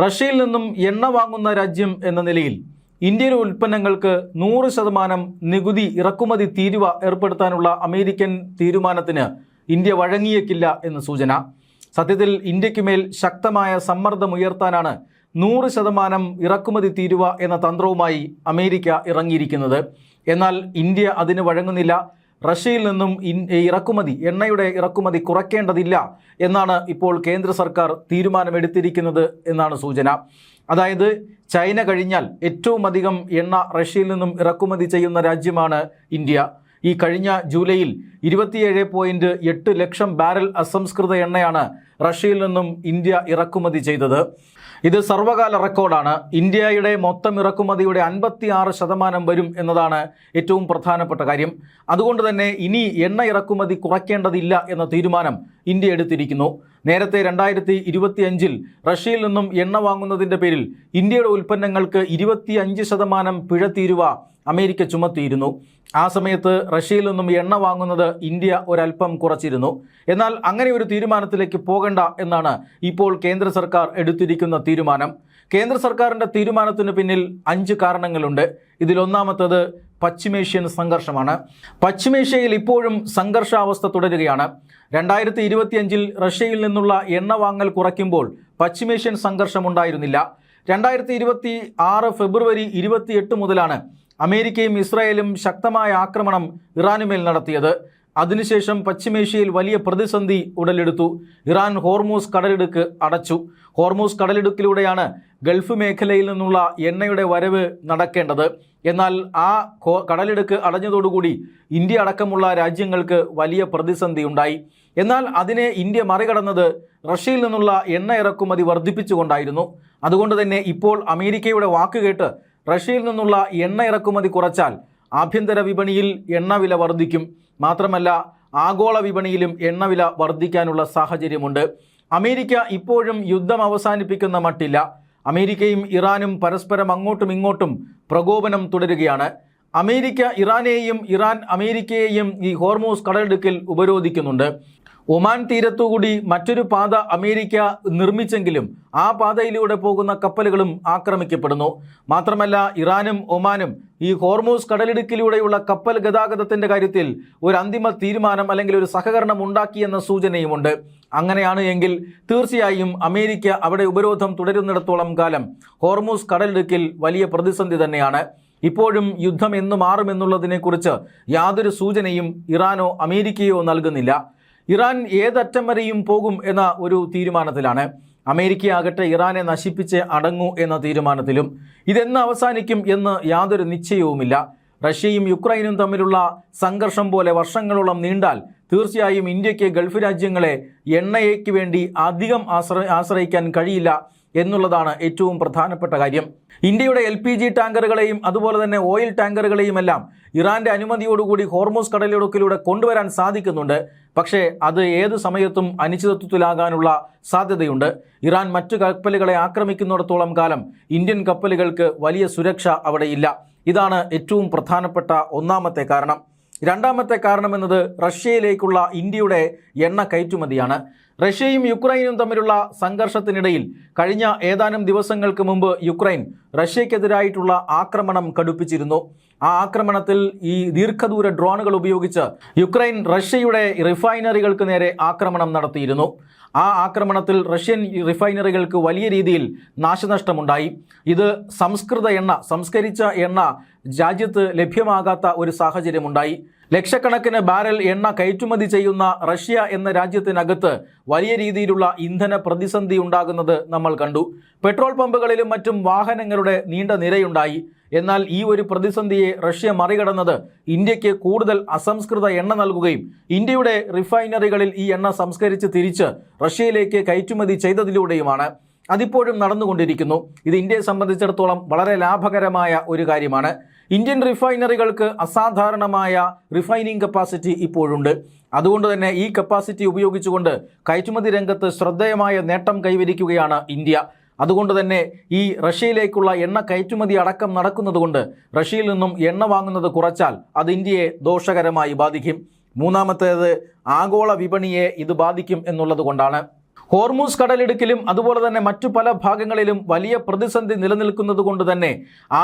റഷ്യയിൽ നിന്നും എണ്ണ വാങ്ങുന്ന രാജ്യം എന്ന നിലയിൽ ഇന്ത്യൻ ഉൽപ്പന്നങ്ങൾക്ക് 100% നികുതി ഇറക്കുമതി തീരുവ ഏർപ്പെടുത്താനുള്ള അമേരിക്കൻ തീരുമാനത്തിന് ഇന്ത്യ വഴങ്ങിയേക്കില്ല എന്ന് സൂചന. സത്യത്തിൽ ഇന്ത്യക്ക് മേൽ ശക്തമായ സമ്മർദ്ദമുയർത്താനാണ് 100% ഇറക്കുമതി തീരുവ എന്ന തന്ത്രവുമായി അമേരിക്ക ഇറങ്ങിയിരിക്കുന്നത്. എന്നാൽ ഇന്ത്യ അതിന് വഴങ്ങുന്നില്ല. റഷ്യയിൽ നിന്നും എണ്ണയുടെ ഇറക്കുമതി കുറയ്ക്കേണ്ടതില്ല എന്നാണ് ഇപ്പോൾ കേന്ദ്ര സർക്കാർ തീരുമാനമെടുത്തിരിക്കുന്നത് എന്നാണ് സൂചന. അതായത് ചൈന കഴിഞ്ഞാൽ ഏറ്റവും അധികം എണ്ണ റഷ്യയിൽ നിന്നും ഇറക്കുമതി ചെയ്യുന്ന രാജ്യമാണ് ഇന്ത്യ. ഈ കഴിഞ്ഞ ജൂലൈയിൽ 27.8 ലക്ഷം ബാരൽ അസംസ്കൃത എണ്ണയാണ് റഷ്യയിൽ നിന്നും ഇന്ത്യ ഇറക്കുമതി ചെയ്തത്. ഇത് സർവകാല റെക്കോർഡാണ്. ഇന്ത്യയുടെ മൊത്തം ഇറക്കുമതിയുടെ 56% വരും എന്നതാണ് ഏറ്റവും പ്രധാനപ്പെട്ട കാര്യം. അതുകൊണ്ട് തന്നെ ഇനി എണ്ണ ഇറക്കുമതി കുറയ്ക്കേണ്ടതില്ല എന്ന തീരുമാനം ഇന്ത്യ എടുത്തിരിക്കുന്നു. നേരത്തെ 2025 റഷ്യയിൽ നിന്നും എണ്ണ വാങ്ങുന്നതിൻ്റെ പേരിൽ ഇന്ത്യയുടെ ഉൽപ്പന്നങ്ങൾക്ക് 25% പിഴ തീരുവ അമേരിക്ക ചുമത്തിയിരുന്നു. ആ സമയത്ത് റഷ്യയിൽ നിന്നും എണ്ണ വാങ്ങുന്നത് ഇന്ത്യ ഒരൽപ്പം കുറച്ചിരുന്നു. എന്നാൽ അങ്ങനെ ഒരു തീരുമാനത്തിലേക്ക് പോകണ്ട എന്നാണ് ഇപ്പോൾ കേന്ദ്ര സർക്കാർ എടുത്തിരിക്കുന്ന തീരുമാനം. കേന്ദ്ര സർക്കാരിൻ്റെ തീരുമാനത്തിന് പിന്നിൽ 5 കാരണങ്ങളുണ്ട്. ഇതിലൊന്നാമത്തേത് പശ്ചിമേഷ്യൻ സംഘർഷമാണ്. പശ്ചിമേഷ്യയിൽ ഇപ്പോഴും സംഘർഷാവസ്ഥ തുടരുകയാണ്. 2025 റഷ്യയിൽ നിന്നുള്ള എണ്ണ വാങ്ങൽ കുറയ്ക്കുമ്പോൾ പശ്ചിമേഷ്യൻ സംഘർഷമുണ്ടായിരുന്നില്ല. 2026 ഫെബ്രുവരി 28 മുതലാണ് അമേരിക്കയും ഇസ്രായേലും ശക്തമായ ആക്രമണം ഇറാനുമേൽ നടത്തിയത്. അതിനുശേഷം പശ്ചിമേഷ്യയിൽ വലിയ പ്രതിസന്ധി ഉടലെടുത്തു. ഇറാൻ ഹോർമൂസ് കടലിടുക്ക് അടച്ചു. ഹോർമൂസ് കടലിടുക്കിലൂടെയാണ് ഗൾഫ് മേഖലയിൽ നിന്നുള്ള എണ്ണയുടെ വരവ് നടക്കേണ്ടത്. എന്നാൽ ആ കടലിടുക്ക് അടഞ്ഞതോടുകൂടി ഇന്ത്യ അടക്കമുള്ള രാജ്യങ്ങൾക്ക് വലിയ പ്രതിസന്ധി ഉണ്ടായി. എന്നാൽ അതിനെ ഇന്ത്യ മറികടന്നത് റഷ്യയിൽ നിന്നുള്ള എണ്ണ ഇറക്കുമതി വർദ്ധിപ്പിച്ചുകൊണ്ടായിരുന്നു. അതുകൊണ്ട് തന്നെ ഇപ്പോൾ അമേരിക്കയുടെ വാക്കുകേട്ട് റഷ്യയിൽ നിന്നുള്ള എണ്ണ ഇറക്കുമതി കുറച്ചാൽ ആഭ്യന്തര വിപണിയിൽ എണ്ണവില വർദ്ധിക്കും. മാത്രമല്ല ആഗോള വിപണിയിലും എണ്ണവില വർദ്ധിക്കാനുള്ള സാഹചര്യമുണ്ട്. അമേരിക്ക ഇപ്പോഴും യുദ്ധം അവസാനിപ്പിക്കുന്ന മട്ടില്ല. അമേരിക്കയും ഇറാനും പരസ്പരം അങ്ങോട്ടും ഇങ്ങോട്ടും പ്രകോപനം തുടരുകയാണ്. അമേരിക്ക ഇറാനെയും ഇറാൻ അമേരിക്കയെയും ഈ ഹോർമൂസ് കടലിടുക്കിൽ ഉപരോധിക്കുന്നുണ്ട്. ഒമാൻ തീരത്തുകൂടി മറ്റൊരു പാത അമേരിക്ക നിർമ്മിച്ചെങ്കിലും ആ പാതയിലൂടെ പോകുന്ന കപ്പലുകളും ആക്രമിക്കപ്പെടുന്നു. മാത്രമല്ല ഇറാനും ഒമാനും ഈ ഹോർമൂസ് കടലിടുക്കിലൂടെയുള്ള കപ്പൽ ഗതാഗതത്തിൻ്റെ കാര്യത്തിൽ ഒരു അന്തിമ തീരുമാനം അല്ലെങ്കിൽ ഒരു സഹകരണം ഉണ്ടാക്കിയെന്ന സൂചനയുമുണ്ട്. അങ്ങനെയാണ് എങ്കിൽ തീർച്ചയായും അമേരിക്ക അവിടെ ഉപരോധം തുടരുന്നിടത്തോളം കാലം ഹോർമൂസ് കടലിടുക്കിൽ വലിയ പ്രതിസന്ധി തന്നെയാണ്. ഇപ്പോഴും യുദ്ധം എന്ന് മാറുമെന്നുള്ളതിനെക്കുറിച്ച് യാതൊരു സൂചനയും ഇറാനോ അമേരിക്കയോ നൽകുന്നില്ല. ഇറാൻ ഏതറ്റം വരെയും പോകും എന്ന ഒരു തീരുമാനത്തിലാണ്. അമേരിക്കയാകട്ടെ ഇറാനെ നശിപ്പിച്ച് അടങ്ങൂ എന്ന തീരുമാനത്തിലും. ഇതെന്ന് അവസാനിക്കും എന്ന് യാതൊരു നിശ്ചയവുമില്ല. റഷ്യയും യുക്രൈനും തമ്മിലുള്ള സംഘർഷം പോലെ വർഷങ്ങളോളം നീണ്ടാൽ തീർച്ചയായും ഇന്ത്യക്ക് ഗൾഫ് രാജ്യങ്ങളെ എണ്ണയ്ക്ക് വേണ്ടി അധികം ആശ്രയിക്കാൻ കഴിയില്ല എന്നുള്ളതാണ് ഏറ്റവും പ്രധാനപ്പെട്ട കാര്യം. ഇന്ത്യയുടെ LPG ടാങ്കറുകളെയും അതുപോലെ തന്നെ ഓയിൽ ടാങ്കറുകളെയും എല്ലാം ഇറാന്റെ അനുമതിയോടുകൂടി ഹോർമൂസ് കടലിടുക്കിലൂടെ കൊണ്ടുവരാൻ സാധിക്കുന്നുണ്ട്. പക്ഷേ അത് ഏത് സമയത്തും അനിശ്ചിതത്വത്തിലാകാനുള്ള സാധ്യതയുണ്ട്. ഇറാൻ മറ്റു കപ്പലുകളെ ആക്രമിക്കുന്നിടത്തോളം കാലം ഇന്ത്യൻ കപ്പലുകൾക്ക് വലിയ സുരക്ഷ അവിടെയില്ല. ഇതാണ് ഏറ്റവും പ്രധാനപ്പെട്ട ഒന്നാമത്തെ കാരണം. രണ്ടാമത്തെ കാരണം എന്നത് റഷ്യയിലേക്കുള്ള ഇന്ത്യയുടെ എണ്ണ കയറ്റുമതിയാണ്. റഷ്യയും യുക്രൈനും തമ്മിലുള്ള സംഘർഷത്തിനിടയിൽ കഴിഞ്ഞ ഏതാനും ദിവസങ്ങൾക്ക് മുമ്പ് യുക്രൈൻ റഷ്യക്കെതിരായിട്ടുള്ള ആക്രമണം കടുപ്പിച്ചിരുന്നു. ആ ആക്രമണത്തിൽ ഈ ദീർഘദൂര ഡ്രോണുകൾ ഉപയോഗിച്ച് യുക്രൈൻ റഷ്യയുടെ റിഫൈനറികൾക്ക് നേരെ ആക്രമണം നടത്തിയിരുന്നു. ആ ആക്രമണത്തിൽ റഷ്യൻ റിഫൈനറികൾക്ക് വലിയ രീതിയിൽ നാശനഷ്ടമുണ്ടായി. ഇത് സംസ്കരിച്ച എണ്ണ രാജ്യത്ത് ലഭ്യമാകാത്ത ഒരു സാഹചര്യമുണ്ടായി. ലക്ഷക്കണക്കിന് ബാരൽ എണ്ണ കയറ്റുമതി ചെയ്യുന്ന റഷ്യ എന്ന രാജ്യത്തിനകത്ത് വലിയ രീതിയിലുള്ള ഇന്ധന പ്രതിസന്ധി ഉണ്ടാകുന്നത് നമ്മൾ കണ്ടു. പെട്രോൾ പമ്പുകളിലും മറ്റും വാഹനങ്ങളുടെ നീണ്ട നിരയുണ്ടായി. എന്നാൽ ഈ ഒരു പ്രതിസന്ധിയെ റഷ്യ മറികടന്നത് ഇന്ത്യക്ക് കൂടുതൽ അസംസ്കൃത എണ്ണ നൽകുകയും ഇന്ത്യയുടെ റിഫൈനറികളിൽ ഈ എണ്ണ സംസ്കരിച്ച് തിരിച്ച് റഷ്യയിലേക്ക് കയറ്റുമതി ചെയ്തതിലൂടെയുമാണ്. അതിപ്പോഴും നടന്നുകൊണ്ടിരിക്കുന്നു. ഇത് ഇന്ത്യയെ സംബന്ധിച്ചിടത്തോളം വളരെ ലാഭകരമായ ഒരു കാര്യമാണ്. ഇന്ത്യൻ റിഫൈനറികൾക്ക് അസാധാരണമായ റിഫൈനിങ് കപ്പാസിറ്റി ഇപ്പോഴുണ്ട്. അതുകൊണ്ട് തന്നെ ഈ കപ്പാസിറ്റി ഉപയോഗിച്ചുകൊണ്ട് കയറ്റുമതി രംഗത്ത് ശ്രദ്ധേയമായ നേട്ടം കൈവരിക്കുകയാണ് ഇന്ത്യ. അതുകൊണ്ട് തന്നെ ഈ റഷ്യയിലേക്കുള്ള എണ്ണ കയറ്റുമതി അടക്കം നടക്കുന്നതുകൊണ്ട് റഷ്യയിൽ നിന്നും എണ്ണ വാങ്ങുന്നത് കുറച്ചാൽ അത് ഇന്ത്യയെ ദോഷകരമായി ബാധിക്കും. മൂന്നാമത്തേത് ആഗോള വിപണിയെ ഇത് ബാധിക്കും എന്നുള്ളത് കൊണ്ടാണ്. ഹോർമൂസ് കടലിടുക്കിലും അതുപോലെ തന്നെ മറ്റു പല ഭാഗങ്ങളിലും വലിയ പ്രതിസന്ധി നിലനിൽക്കുന്നത് കൊണ്ട് തന്നെ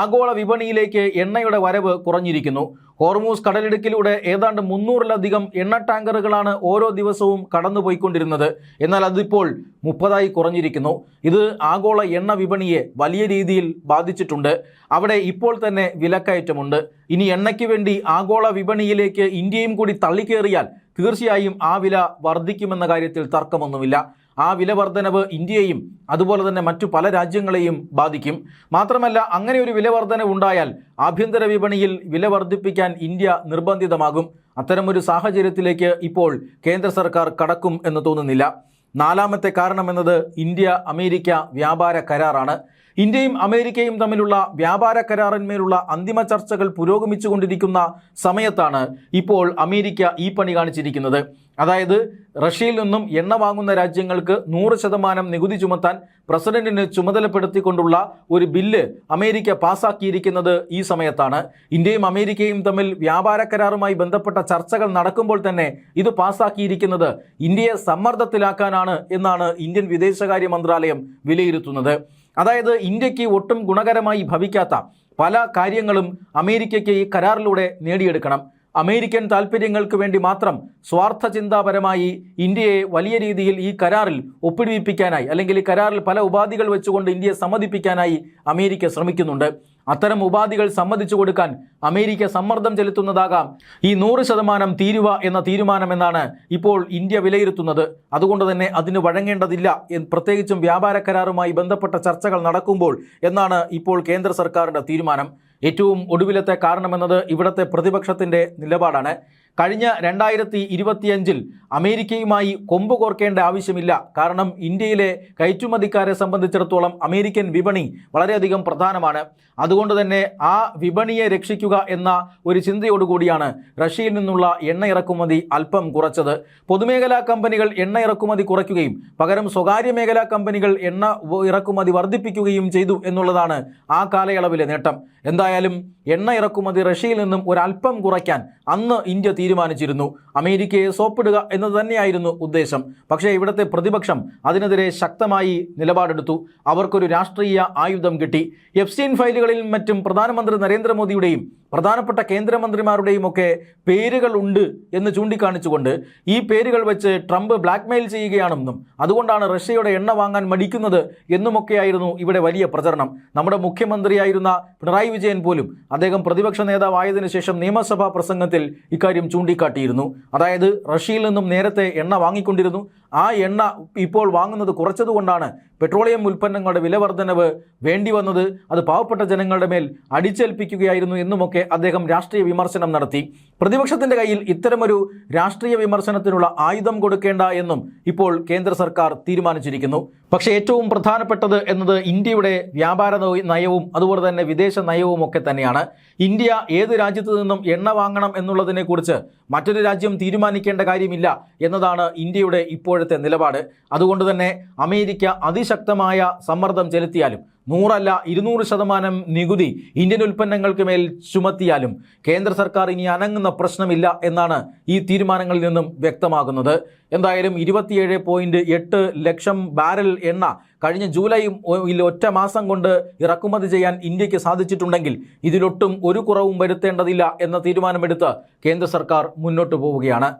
ആഗോള വിപണിയിലേക്ക് എണ്ണയുടെ വരവ് കുറഞ്ഞിരിക്കുന്നു. ഹോർമൂസ് കടലിടുക്കിലൂടെ ഏതാണ്ട് 300-ലധികം എണ്ണ ടാങ്കറുകളാണ് ഓരോ ദിവസവും കടന്നുപോയിക്കൊണ്ടിരുന്നത്. എന്നാൽ അതിപ്പോൾ 30 കുറഞ്ഞിരിക്കുന്നു. ഇത് ആഗോള എണ്ണ വിപണിയെ വലിയ രീതിയിൽ ബാധിച്ചിട്ടുണ്ട്. അവിടെ ഇപ്പോൾ തന്നെ വിലക്കയറ്റമുണ്ട്. ഇനി എണ്ണയ്ക്ക് വേണ്ടി ആഗോള വിപണിയിലേക്ക് ഇന്ത്യയും കൂടി തള്ളിക്കേറിയാൽ തീർച്ചയായും ആ വില വർദ്ധിക്കുമെന്ന കാര്യത്തിൽ തർക്കമൊന്നുമില്ല. ആ വില വർധനവ് ഇന്ത്യയെയും അതുപോലെ തന്നെ മറ്റു പല രാജ്യങ്ങളെയും ബാധിക്കും. മാത്രമല്ല, അങ്ങനെ ഒരു വില വർധനവ് ഉണ്ടായാൽ ആഭ്യന്തര വിപണിയിൽ വില വർദ്ധിപ്പിക്കാൻ ഇന്ത്യ നിർബന്ധിതമാകും. അത്തരമൊരു സാഹചര്യത്തിലേക്ക് ഇപ്പോൾ കേന്ദ്ര സർക്കാർ കടക്കും എന്ന് തോന്നുന്നില്ല. 4ാമത്തെ കാരണമെന്നത് ഇന്ത്യ അമേരിക്ക വ്യാപാര കരാറാണ്. ഇന്ത്യയും അമേരിക്കയും തമ്മിലുള്ള വ്യാപാര കരാറിന്മേലുള്ള അന്തിമ ചർച്ചകൾ പുരോഗമിച്ചുകൊണ്ടിരിക്കുന്ന സമയത്താണ് ഇപ്പോൾ അമേരിക്ക ഈ പണി കാണിച്ചിരിക്കുന്നത്. അതായത് റഷ്യയിൽ നിന്നും എണ്ണ വാങ്ങുന്ന രാജ്യങ്ങൾക്ക് 100% നികുതി ചുമത്താൻ പ്രസിഡന്റിന് ചുമതലപ്പെടുത്തിക്കൊണ്ടുള്ള ഒരു ബില്ല് അമേരിക്ക പാസാക്കിയിരിക്കുന്നത് ഈ സമയത്താണ്. ഇന്ത്യയും അമേരിക്കയും തമ്മിൽ വ്യാപാര കരാറുമായി ബന്ധപ്പെട്ട ചർച്ചകൾ നടക്കുമ്പോൾ തന്നെ ഇത് പാസാക്കിയിരിക്കുന്നത് ഇന്ത്യയെ സമ്മർദ്ദത്തിലാക്കാനാണ് എന്നാണ് ഇന്ത്യൻ വിദേശകാര്യ മന്ത്രാലയം വിലയിരുത്തുന്നത്. അതായത് ഇന്ത്യക്ക് ഒട്ടും ഗുണകരമായി ഭവിക്കാത്ത പല കാര്യങ്ങളും അമേരിക്കയ്ക്ക് ഈ കരാറിലൂടെ നേടിയെടുക്കണം. അമേരിക്കൻ താൽപ്പര്യങ്ങൾക്ക് വേണ്ടി മാത്രം സ്വാർത്ഥ ചിന്താപരമായി ഇന്ത്യയെ വലിയ രീതിയിൽ ഈ കരാറിൽ ഒപ്പിടിപ്പിക്കാനായി, അല്ലെങ്കിൽ ഈ കരാറിൽ പല ഉപാധികൾ വെച്ചുകൊണ്ട് ഇന്ത്യയെ സമ്മതിപ്പിക്കാനായി അമേരിക്ക ശ്രമിക്കുന്നുണ്ട്. അത്തരം ഉപാധികൾ സമ്മതിച്ചു കൊടുക്കാൻ അമേരിക്ക സമ്മർദ്ദം ചെലുത്തുന്നതാകാം ഈ 100% തീരുവ എന്ന തീരുമാനമെന്നാണ് ഇപ്പോൾ ഇന്ത്യ വിലയിരുത്തുന്നത്. അതുകൊണ്ട് തന്നെ അതിന് വഴങ്ങേണ്ടതില്ല, പ്രത്യേകിച്ചും വ്യാപാര കരാറുമായി ബന്ധപ്പെട്ട ചർച്ചകൾ നടക്കുമ്പോൾ എന്നാണ് ഇപ്പോൾ കേന്ദ്ര സർക്കാരിൻ്റെ തീരുമാനം. ഏറ്റവും ഒടുവിലത്തെ കാരണമെന്നത് ഇവിടുത്തെ പ്രതിപക്ഷത്തിൻ്റെ നിലപാടാണ്. കഴിഞ്ഞ 2025 അമേരിക്കയുമായി കൊമ്പ് കോർക്കേണ്ട ആവശ്യമില്ല. കാരണം ഇന്ത്യയിലെ കയറ്റുമതിക്കാരെ സംബന്ധിച്ചിടത്തോളം അമേരിക്കൻ വിപണി വളരെയധികം പ്രധാനമാണ്. അതുകൊണ്ട് തന്നെ ആ വിപണിയെ രക്ഷിക്കുക എന്ന ഒരു ചിന്തയോടുകൂടിയാണ് റഷ്യയിൽ നിന്നുള്ള എണ്ണ ഇറക്കുമതി അല്പം കുറച്ചത്. പൊതുമേഖലാ കമ്പനികൾ എണ്ണ ഇറക്കുമതി കുറയ്ക്കുകയും പകരം സ്വകാര്യ മേഖലാ കമ്പനികൾ എണ്ണ ഇറക്കുമതി വർദ്ധിപ്പിക്കുകയും ചെയ്തു എന്നുള്ളതാണ് ആ കാലയളവിലെ നേട്ടം. എന്തായാലും എണ്ണ ഇറക്കുമതി റഷ്യയിൽ നിന്നും ഒരല്പം കുറയ്ക്കാൻ അന്ന് ഇന്ത്യ തീരുമാനിച്ചിരുന്നു. അമേരിക്കയെ സോപ്പിടുക എന്നത് തന്നെയായിരുന്നു ഉദ്ദേശം. പക്ഷേ ഇവിടുത്തെ പ്രതിപക്ഷം അതിനെതിരെ ശക്തമായി നിലപാടെടുത്തു. അവർക്കൊരു രാഷ്ട്രീയ ആയുധം കിട്ടി. എപ്സ്റ്റീൻ ഫയലുകളിൽ മറ്റും പ്രധാനമന്ത്രി നരേന്ദ്രമോദിയുടെയും പ്രധാനപ്പെട്ട കേന്ദ്രമന്ത്രിമാരുടെയും ഒക്കെ പേരുകൾ ഉണ്ട് എന്ന് ചൂണ്ടിക്കാണിച്ചുകൊണ്ട് ഈ പേരുകൾ വെച്ച് ട്രംപ് ബ്ലാക്ക്മെയിൽ ചെയ്യുകയാണെന്നും അതുകൊണ്ടാണ് റഷ്യയുടെ എണ്ണ വാങ്ങാൻ മടിക്കുന്നത് എന്നുമൊക്കെയായിരുന്നു ഇവിടെ വലിയ പ്രചരണം. നമ്മുടെ മുഖ്യമന്ത്രിയായിരുന്ന പിണറായി വിജയൻ പോലും അദ്ദേഹം പ്രതിപക്ഷ നേതാവായതിനു ശേഷം നിയമസഭാ പ്രസംഗത്തിൽ ഇക്കാര്യം ചൂണ്ടിക്കാട്ടിയിരുന്നു. അതായത് റഷ്യയിൽ നിന്നും നേരത്തെ എണ്ണ വാങ്ങിക്കൊണ്ടിരുന്നു, ആ എണ്ണ ഇപ്പോൾ വാങ്ങുന്നത് കുറച്ചതുകൊണ്ടാണ് പെട്രോളിയം ഉൽപ്പന്നങ്ങളുടെ വില വർധനവ് വേണ്ടി വന്നത്, അത് പാവപ്പെട്ട ജനങ്ങളുടെ മേൽ അടിച്ചേൽപ്പിക്കുകയായിരുന്നു എന്നുമൊക്കെ അദ്ദേഹം രാഷ്ട്രീയ വിമർശനം നടത്തി. പ്രതിപക്ഷത്തിൻ്റെ കയ്യിൽ ഇത്തരമൊരു രാഷ്ട്രീയ വിമർശനത്തിനുള്ള ആയുധം കൊടുക്കേണ്ട എന്നും ഇപ്പോൾ കേന്ദ്ര സർക്കാർ തീരുമാനിച്ചിരിക്കുന്നു. പക്ഷേ ഏറ്റവും പ്രധാനപ്പെട്ടത് എന്നത് ഇന്ത്യയുടെ വ്യാപാര നയവും അതുപോലെ തന്നെ വിദേശ നയവും ഒക്കെ തന്നെയാണ്. ഇന്ത്യ ഏത് രാജ്യത്തു നിന്നും എണ്ണ വാങ്ങണം എന്നുള്ളതിനെക്കുറിച്ച് മറ്റൊരു രാജ്യം തീരുമാനിക്കേണ്ട കാര്യമില്ല എന്നതാണ് ഇന്ത്യയുടെ ഇപ്പോഴത്തെ നിലപാട്. അതുകൊണ്ട് തന്നെ അമേരിക്ക അതിശക്തമായ സമ്മർദ്ദം ചെലുത്തിയാലും 100 അല്ല 200% നികുതി ഇന്ത്യൻ ഉൽപ്പന്നങ്ങൾക്ക് മേൽ ചുമത്തിയാലും കേന്ദ്ര സർക്കാർ ഇനി അനങ്ങുന്ന പ്രശ്നമില്ല എന്നാണ് ഈ തീരുമാനങ്ങളിൽ നിന്നും വ്യക്തമാകുന്നത്. എന്തായാലും 27.8 ലക്ഷം ബാരൽ എണ്ണ കഴിഞ്ഞ ജൂലൈയിൽ ഒറ്റ മാസം കൊണ്ട് ഇറക്കുമതി ചെയ്യാൻ ഇന്ത്യക്ക് സാധിച്ചിട്ടുണ്ടെങ്കിൽ ഇതിലൊട്ടും ഒരു കുറവും വരുത്തേണ്ടതില്ല എന്ന തീരുമാനമെടുത്ത് കേന്ദ്ര സർക്കാർ മുന്നോട്ട് പോവുകയാണ്.